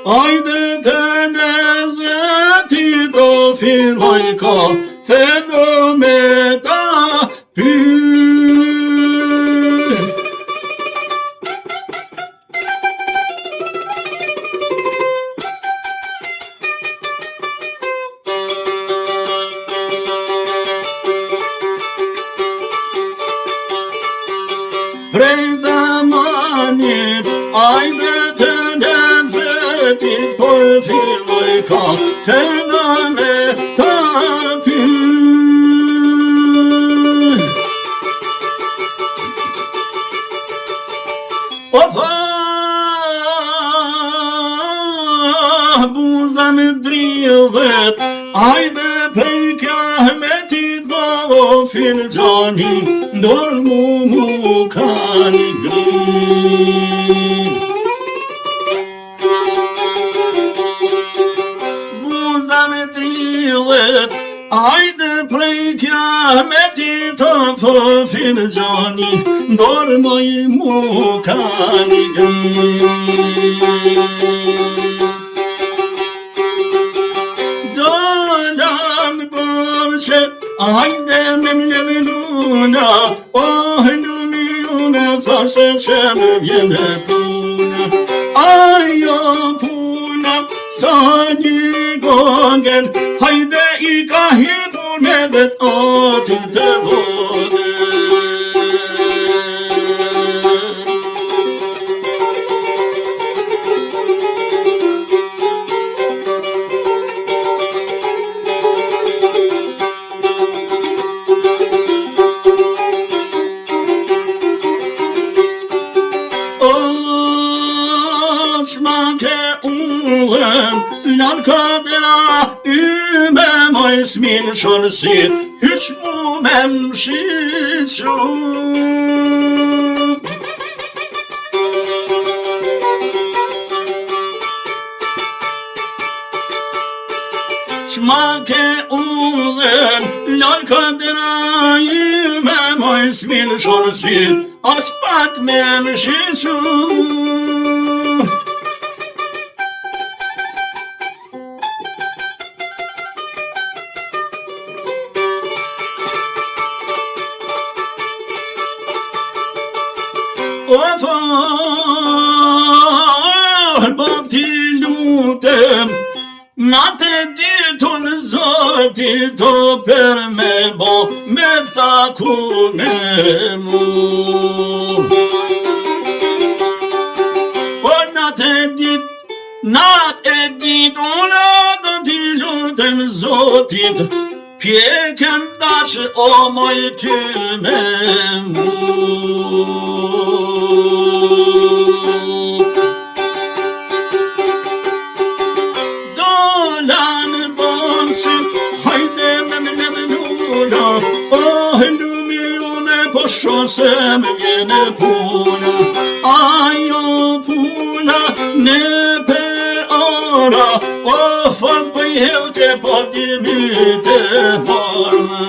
Hajde të nezeti do filloj ka me ta Prej zamanit, ajde të nezetit, po filloj ka me ta Opa, buza me dridhet, ajde prej kahmetit do filxani, dorë mu kani grin. Buza me dridhet, ajde prej kahmetit do filxani, dorë mu kani grin. Hajde me mledhe luna, lumina, thashe që me vjene puna. Ajo puna, sa një gongel, hajde I ka hipun edhe t'atit të vode. Lan kadera üme moismin şorsit hiç mu memşiçu Çmake ulen lan kadera üme moismin şorsit aspak memşiçu Ofa, bab ti lutem, natë ditun zoti do per me bo, me taku me mu. O natë ditun do ti lutem zotit, pjekën daqë o moj ty me mu. Dolan bonsin, hajde me mledhe luna, lumine po shose me vjene puna. Ajo puna ne per ora, fat për helte po dimit e parma.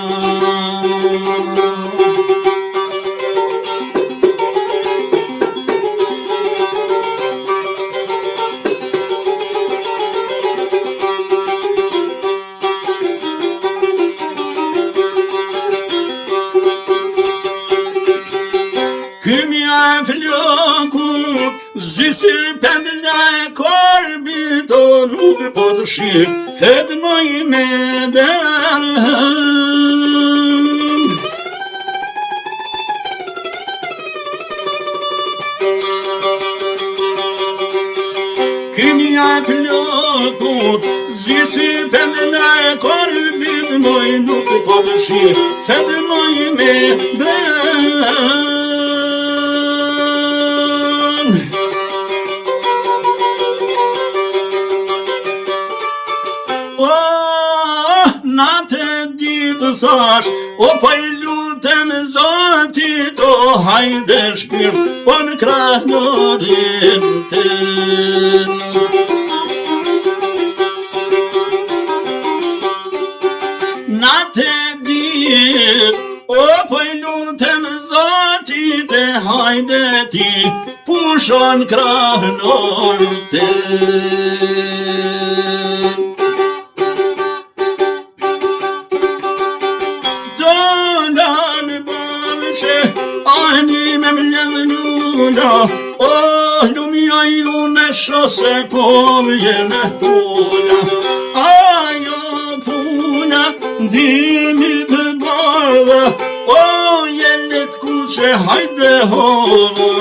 Kymja e flokut, zysi pendla e korbit, o nuk po të shik, fednoj me derën. Kymja e flokut, zysi pendla e korbit, moj nuk po të shik, fednoj me derën. Natë ditë thash, o pa I lutem zotit, o hajde shpirt, po në krah norin ten. Natë ditë, o pa I lutem zotit, hajde ti pushon krahënor të. Ani me mledhë njuna, lumja ju në shose po vjene puna. Ajo puna, dimi të bardha, jelet kuqe hajde hova.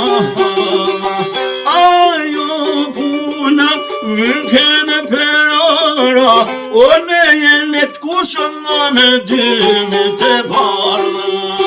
Ajo puna, vykene perara, ne jelet kuqe në dimi të bardha.